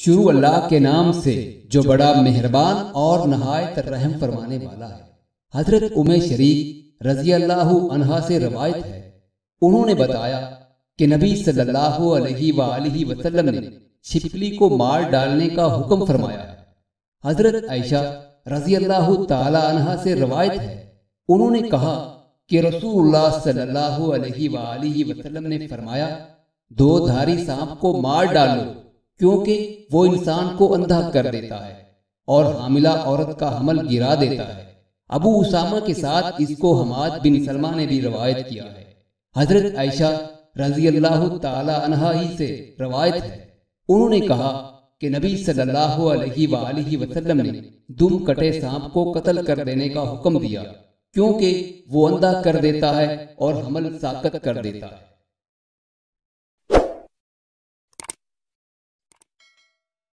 شروع اللہ کے نام سے جو بڑا مہربان اور نہایت رحم فرمانے والا ہے۔ حضرت شریک رضی اللہ عنہا سے روایت ہے، انہوں نے بتایا کہ نبی صلی اللہ علیہ وآلہ وسلم نے چھپکلی کو مار ڈالنے کا حکم فرمایا ہے۔ حضرت عائشہ رضی اللہ تعالی عنہا سے روایت ہے، انہوں نے کہا کہ رسول اللہ صلی اللہ علیہ وآلہ وسلم نے فرمایا، دو دھاری سانپ کو مار ڈالو کیونکہ وہ انسان کو اندھا کر دیتا ہے اور حاملہ عورت کا حمل گرا دیتا ہے۔ ابو اسامہ کے ساتھ اس کو حماد بن سلمہ نے بھی روایت کیا ہے۔ حضرت عائشہ رضی اللہ تعالی عنہا ہی سے روایت ہے، انہوں نے کہا کہ نبی صلی اللہ علیہ وآلہ وسلم نے دم کٹے سانپ کو قتل کر دینے کا حکم دیا کیونکہ وہ اندھا کر دیتا ہے اور حمل ساقط کر دیتا ہے۔